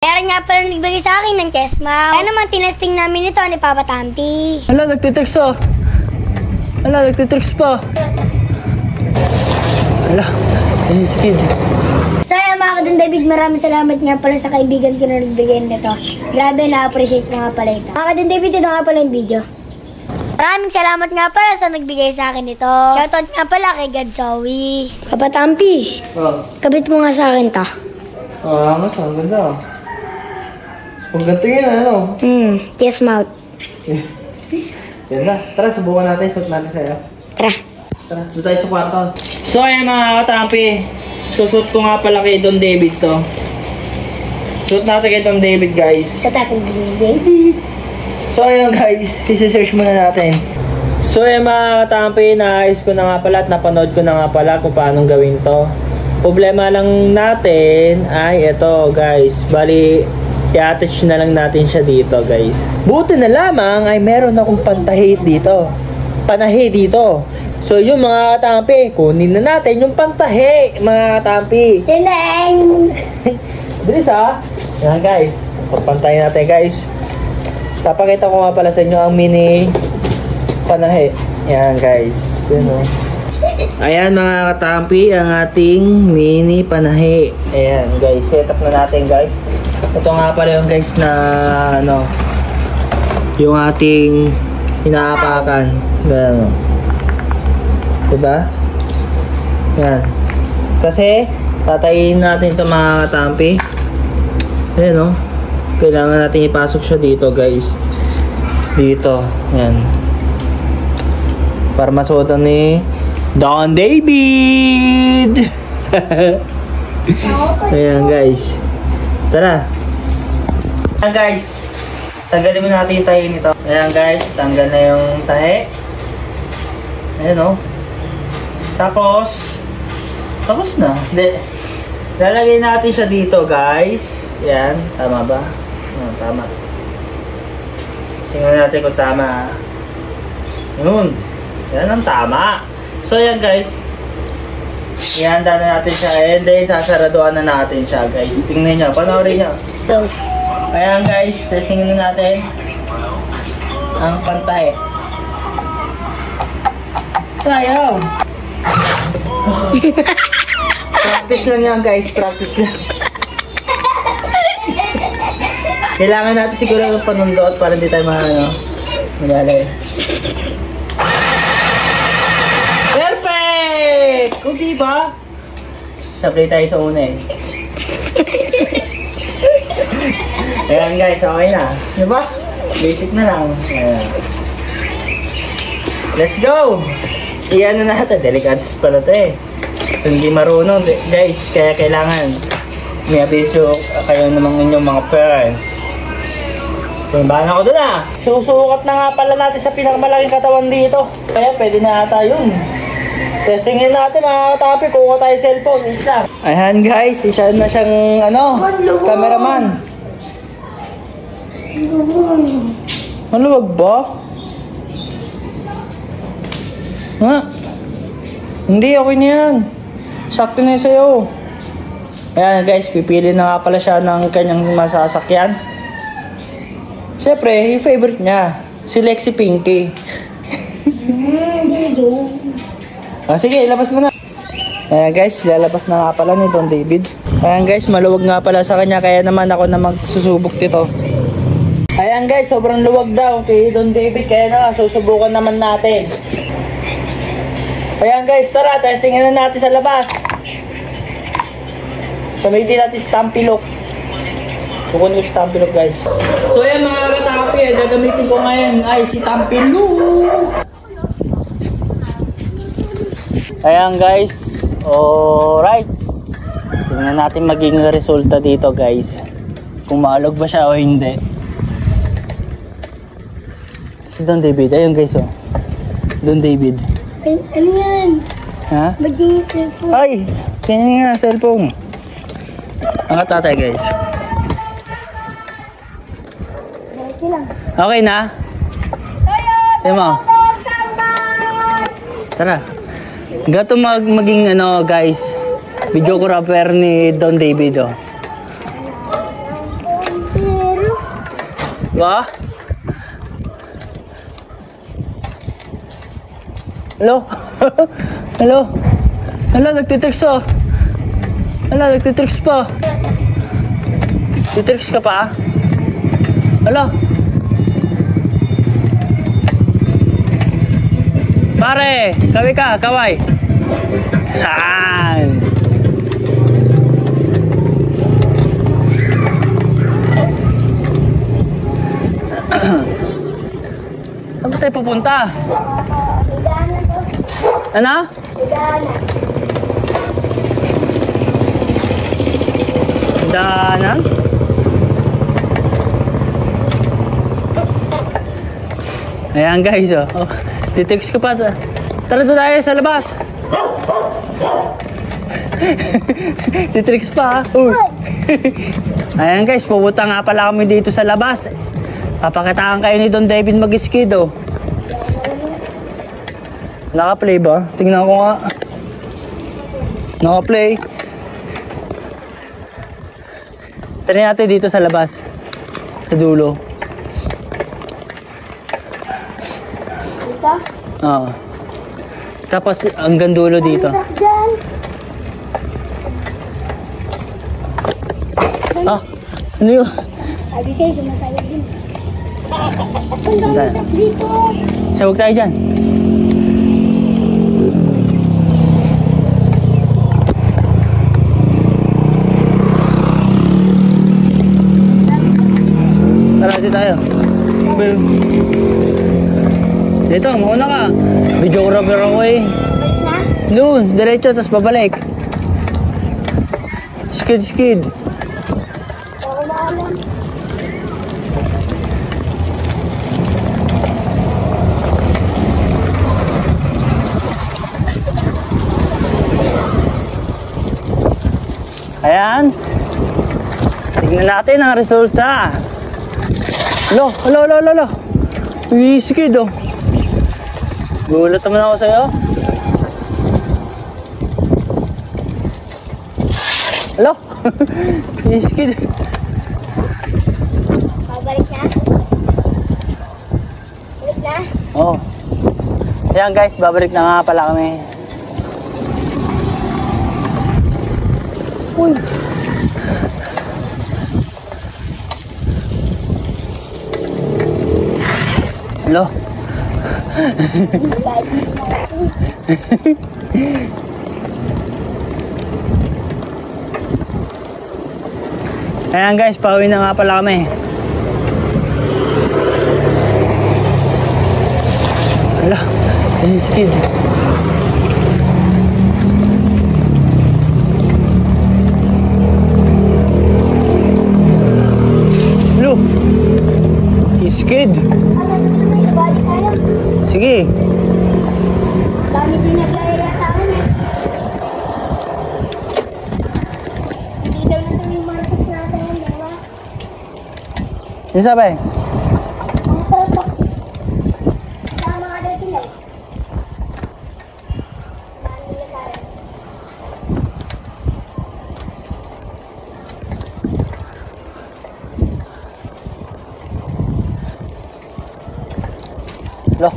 Meron nga pala nagbigay sa akin ng Chessmouth. Kaya naman tinesting namin ito ni Papa Tampi. Hala, nagtitricks oh. Hala, nagtitricks pa. Hala, si Kid. So yan mga Kadon David, maraming salamat nga pala sa kaibigan ko na nagbigay nito. Grabe, na-appreciate ko nga pala ito. Mga Kadon David, ito nga pala yung video. Maraming salamat nga pala sa nagbigay sa akin ito. Shoutout nga pala kay Gadzowie. Papa Tampi, kabit mo nga sa akin ta. Mas ang ganda. Kung ganito yun, ano? Chessmouth. Yan na. Tara, subukan natin. Suot natin sa'yo. Tara. Tara, doon tayo sa kwarto. So, ayan mga katampi. Susuot ko nga pala kay Don David to. Suot natin kay Don David, guys. Tatatang David. So, ayan guys. Isi-search muna natin. So, ayan mga katampi. Naayos ko na nga pala at napanood ko na nga pala kung paano gawin to. Problema lang natin ay ito, guys. Bali, i-attach na lang natin siya dito, guys. Buti na lamang ay meron akong pantahi dito. Panahi dito. So, yung mga katampi, kunin na natin yung pantahi, mga katampi. Tineng! Bilis ha. Yan, guys. Papantahin natin, guys. Papakita ko nga pala sa inyo ang mini panahi. Yan, guys. Yan o. Ayan mga katampi, ang ating mini panahi. Ayan guys, set up na natin guys. Ito nga pala yung guys na ano, yung ating inaapakan. Ganun. Diba? Ayan. Kasi tatayin natin ito mga katampi. Ayan o. Kailangan natin ipasok siya dito guys. Dito. Ayan. Para masuotan ni Don David! Ayan guys. Tara. Ayan guys. Tanggalin mo natin yung tahi nito. Ayan guys. Tanggal na yung tahi. Ayan o. Tapos na. Hindi. Lalagay natin siya dito guys. Ayan. Tama ba? Ayan, tama. Tingnan natin kung tama. Yun. Yan ang tama. So yan guys, ihanda na natin siya and then sasaraduan na natin siya guys. Tingnan nyo, panoorin nyo. Ayan guys, testingin na natin ang pantay. Ayaw! Practice lang yan guys, practice lang. Kailangan natin siguro yung panundot para hindi tayo malalay. Perfect! Kung diba? Sablay tayo sa una eh. Ayan guys, okay na. Diba? Basic na lang. Ayan. Let's go! Iyan na natin. Delicates pala ito eh. So, hindi marunong guys. Kaya kailangan may abiso kayo namang inyong mga parents. Tumbahan ako doon ah. Susukat na nga pala natin sa pinakamalaking katawan dito. Kaya pwede na ata yun. Testingin natin mga katapi. Kuha tayo cellphone. Ayan guys. Isa na siyang cameraman. Maluwag ba? Ha? Hindi. Okay na yan. Sakto na yun sa'yo. Ayan guys. Pipili na nga pala siya ng kanyang masasakyan. Siyempre, yung favorite niya, si Lexi Pinky. Sige, ilabas mo na. Ayan guys, lalabas na nga pala ni Don David. Ayan guys, maluwag nga pala sa kanya, kaya naman ako na magsusubok dito. Ayan guys, sobrang luwag daw kay Don David, kaya na susubukan naman natin. Ayan guys, tara, testingin na natin sa labas. Gamitin natin Stampilok. Kukunin ko si Tampilok guys. So yan mga katapi, gagamitin ko ngayon ay si Tampilok. Ayan guys. Alright. Tingnan natin maging resulta dito guys. Kung maalog ba siya o hindi. Si Don David. Ayun guys oh. Don David. Ay, ano yan? Ha? Ba't yung cellphone? Ay! Kanya nga cellphone. Ang katatay guys. Okay na? Tayo mo. Tara. Gato maging guys, videographer ni Don David oh. Diba? Hello? Hello? Hello, nagtitricks oh. Hello, nagtitricks pa. Titricks ka pa? Hello? Pare, kaway ka, kaway. Saan? Saan ba tayo pupunta? Ano? Daanan? Ayan guys, oh. Titext ka pa. Tara doon tayo sa labas. Titext pa, ha? Ayan guys, pupunta nga pala kami dito sa labas. Papakitaan kayo ni Don David mag-skid, oh. Naka-play ba? Tingnan ko nga. Naka-play. Try natin dito sa labas. Sa dulo. Dito? Oo. Tapos hanggang dulo dito. Ah, ano yun? Sabi sa'yo, sumasayag din. Saan? Dito. Sawag tayo dyan. Tara, dito tayo. Dito, mauna ka. Videographer ako eh. Balik na? Doon, diretso, tapos babalik. Skid, skid. Oo, maalam. Ayan. Tignan natin ang resulta. Alo, alo, alo, alo, alo. Skid, oh. Gulat naman ako sa'yo. Alo. Skid. Babalik na? Balik na? Oo. Ayan guys, babalik na nga pala kami. Uy. Alo. Ayan guys, pauwi na nga pala kami. Alo. Skid. Alo. Skid. Balik tayo. Sige. Dami din naglaya sa akin eh. Hindi daw na yung markas natin yan, di ba? Yung sabi? Ang sarap pa. Sama nga daw sila eh. Dami nila sa akin. Alo.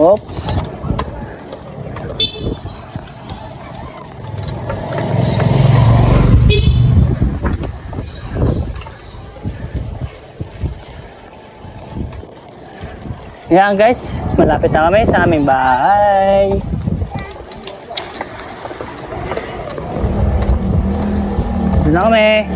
Oops. Yan guys, malapit na kami sa aming bahay. Doon na kami.